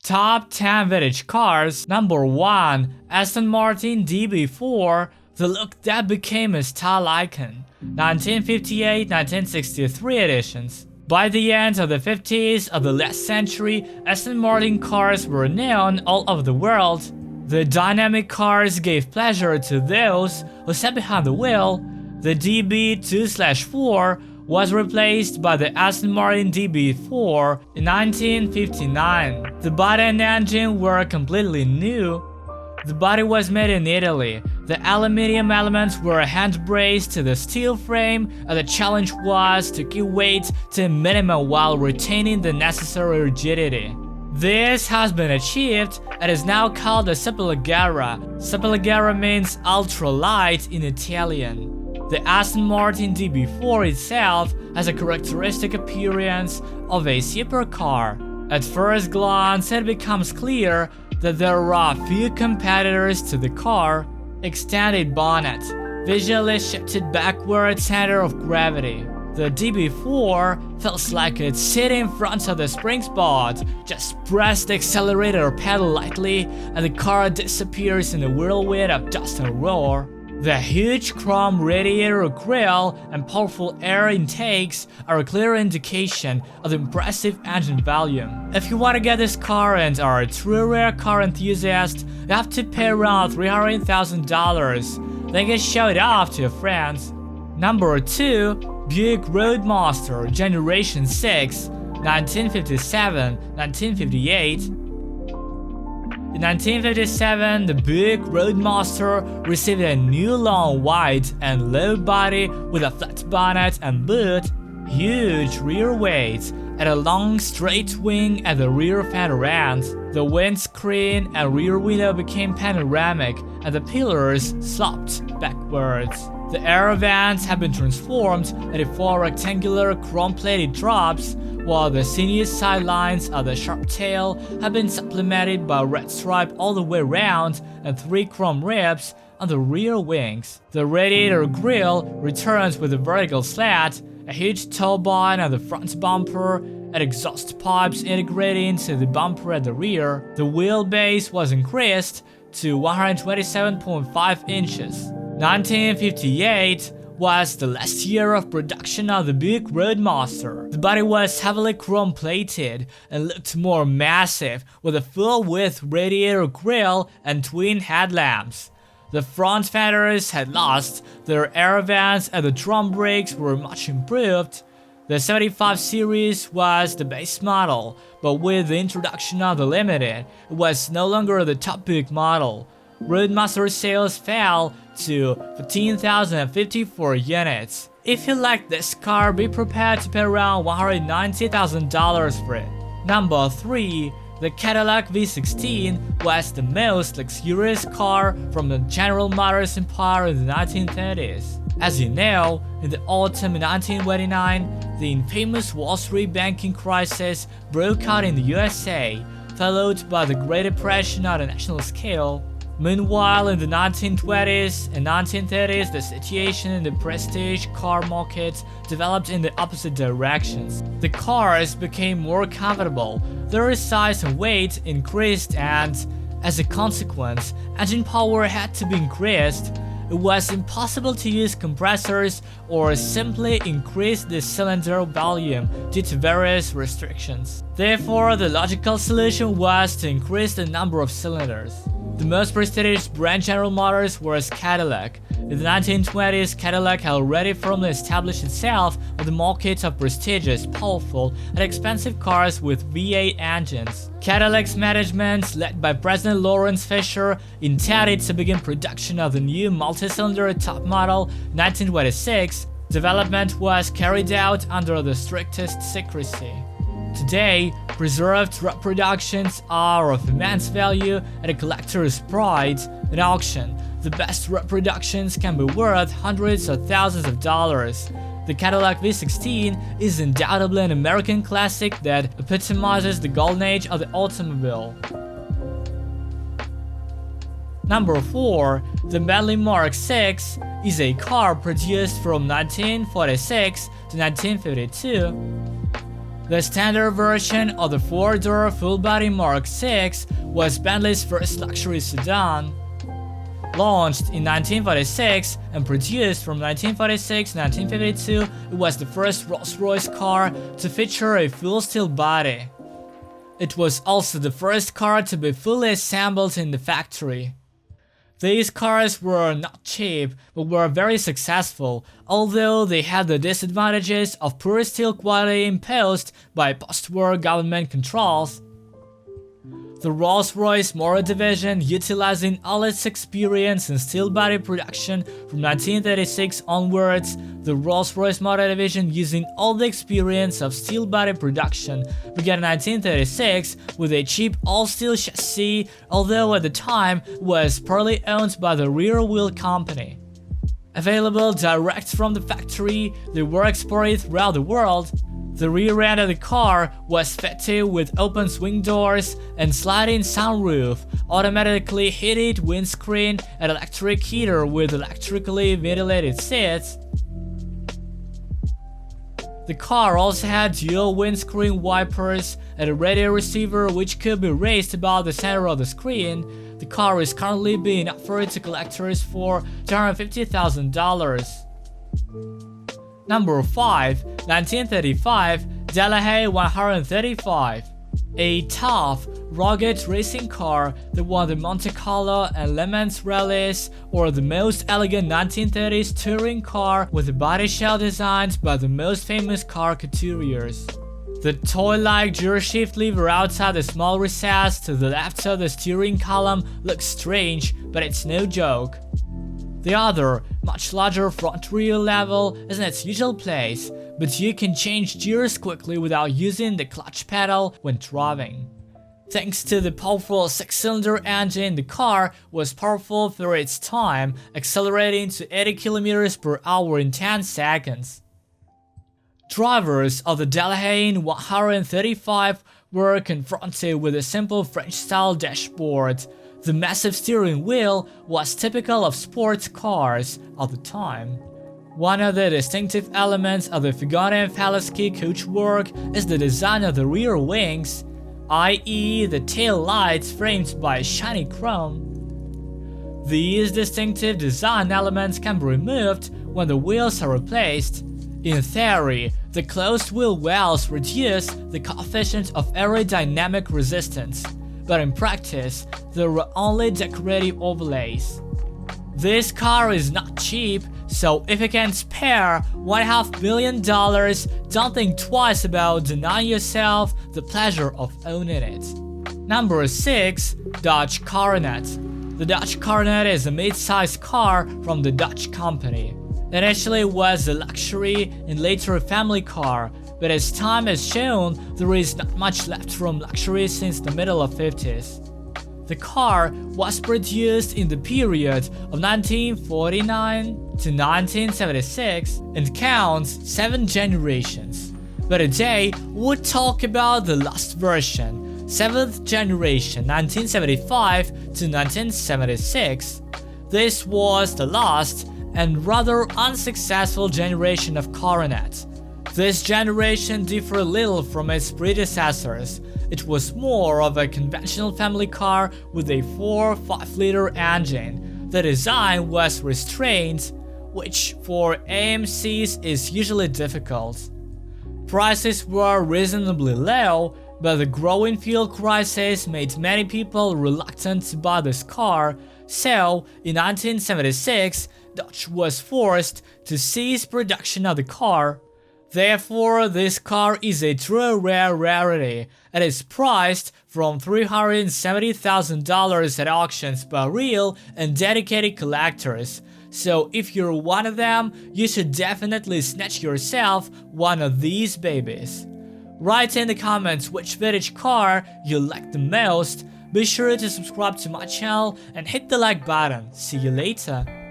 Top 10 vintage cars. Number 1. Aston Martin DB4, the look that became a style icon. 1958-1963 editions. By the end of the 50s of the last century, Aston Martin cars were known all over the world. The dynamic cars gave pleasure to those who sat behind the wheel. The DB2/4 was replaced by the Aston Martin DB4 in 1959. The body and engine were completely new. The body was made in Italy. The aluminium elements were hand-braced to the steel frame, and the challenge was to keep weight to a minimum while retaining the necessary rigidity. This has been achieved and is now called the Superleggera. Superleggera means ultra-light in Italian. The Aston Martin DB4 itself has a characteristic appearance of a supercar. At first glance, it becomes clear that there are few competitors to the car. Extended bonnet, visually shifted backward center of gravity. The DB4 feels like it's sitting in front of the spring spot. Just press the accelerator pedal lightly and the car disappears in a whirlwind of dust and roar. The huge chrome radiator grille and powerful air intakes are a clear indication of the impressive engine volume. If you want to get this car and are a true rare car enthusiast, you have to pay around $300,000. Then get showed off to your friends. Number 2. Buick Roadmaster Generation 6, 1957-1958. In 1957, the Buick Roadmaster received a new long, wide, and low body with a flat bonnet and boot, huge rear weight, and a long straight wing at the rear fender end. The windscreen and rear window became panoramic, and the pillars sloped backwards. The air vents have been transformed into 4 rectangular chrome-plated drops, while the sinuous sidelines of the sharp tail have been supplemented by a red stripe all the way around and 3 chrome ribs on the rear wings. The radiator grille returns with a vertical slat, a huge toe bar on the front bumper, and exhaust pipes integrated into the bumper at the rear. The wheelbase was increased to 127.5 inches. 1958 was the last year of production of the Buick Roadmaster. The body was heavily chrome-plated and looked more massive with a full-width radiator grille and twin headlamps. The front fenders had lost their air vents and the drum brakes were much improved. The 75 series was the base model, but with the introduction of the Limited, it was no longer the top Buick model. Roadmaster sales fell to 15,054 units. If you like this car, be prepared to pay around $190,000 for it. Number 3. The Cadillac V16 was the most luxurious car from the General Motors empire in the 1930s. As you know, in the autumn of 1929, the infamous Wall Street banking crisis broke out in the USA, followed by the Great Depression on a national scale. Meanwhile, in the 1920s and 1930s, the situation in the prestige car market developed in the opposite directions. The cars became more comfortable, their size and weight increased, and, as a consequence, engine power had to be increased. It was impossible to use compressors or simply increase the cylinder volume due to various restrictions. Therefore, the logical solution was to increase the number of cylinders. The most prestigious brand General Motors was Cadillac. In the 1920s, Cadillac had already firmly established itself on the market of prestigious, powerful, and expensive cars with V8 engines. Cadillac's management, led by President Lawrence Fisher, intended to begin production of the new multi-cylinder top model 1926. Development was carried out under the strictest secrecy. Today, preserved reproductions are of immense value and a collector's pride. In auction, the best reproductions can be worth hundreds of thousands of dollars. The Cadillac V16 is undoubtedly an American classic that epitomizes the golden age of the automobile. Number 4. The Bentley Mark VI is a car produced from 1946 to 1952. The standard version of the 4-door full-body Mark VI was Bentley's first luxury sedan. Launched in 1946 and produced from 1946 to 1952, it was the first Rolls-Royce car to feature a full steel body. It was also the first car to be fully assembled in the factory. These cars were not cheap, but were very successful, although they had the disadvantages of poor steel quality imposed by post-war government controls. The Rolls-Royce Motor Division, utilizing all its experience in steel body production from 1936 onwards, the Rolls-Royce Motor Division, using all the experience of steel body production, began in 1936 with a cheap all-steel chassis, although at the time was partly owned by the Rear Wheel Company. Available direct from the factory, they were exported throughout the world. The rear end of the car was fitted with open swing doors and sliding sunroof, automatically heated windscreen, and electric heater with electrically ventilated seats. The car also had dual windscreen wipers and a radio receiver which could be raised above the center of the screen. The car is currently being offered to collectors for $250,000. Number 5. 1935 Delahaye 135. A tough, rugged racing car that won the Monte Carlo and Le Mans rallies, or the most elegant 1930s touring car with a body shell designed by the most famous car couturiers. The toy-like gearshift lever outside the small recess to the left of the steering column looks strange, but it's no joke. The other, much larger front rear level is in its usual place, but you can change gears quickly without using the clutch pedal when driving. Thanks to the powerful 6-cylinder engine, the car was powerful for its time, accelerating to 80 km per hour in 10 seconds. Drivers of the Delahaye 135 were confronted with a simple French-style dashboard. The massive steering wheel was typical of sports cars of the time. One of the distinctive elements of the Figone and Falaschi coachwork is the design of the rear wings, i.e. the tail lights framed by shiny chrome. These distinctive design elements can be removed when the wheels are replaced. In theory, the closed wheel wells reduce the coefficient of aerodynamic resistance, but in practice, they were only decorative overlays. This car is not cheap, so if you can spare $1.5 billion, don't think twice about denying yourself the pleasure of owning it. Number 6. Dodge Coronet. The Dodge Coronet is a mid-sized car from the Dodge company. Initially it was a luxury and later a family car, but as time has shown, there is not much left from luxury since the middle of 50s. The car was produced in the period of 1949 to 1976 and counts 7 generations. But today, we'll talk about the last version, 7th generation 1975 to 1976. This was the last and rather unsuccessful generation of Coronet. This generation differed little from its predecessors. It was more of a conventional family car with a 4.5-liter engine. The design was restrained, which for AMCs is usually difficult. Prices were reasonably low, but the growing fuel crisis made many people reluctant to buy this car, so in 1976, Dodge was forced to cease production of the car. Therefore, this car is a true rare rarity and is priced from $370,000 at auctions by real and dedicated collectors. So if you're one of them, you should definitely snatch yourself one of these babies. Write in the comments which vintage car you like the most. Be sure to subscribe to my channel and hit the like button. See you later.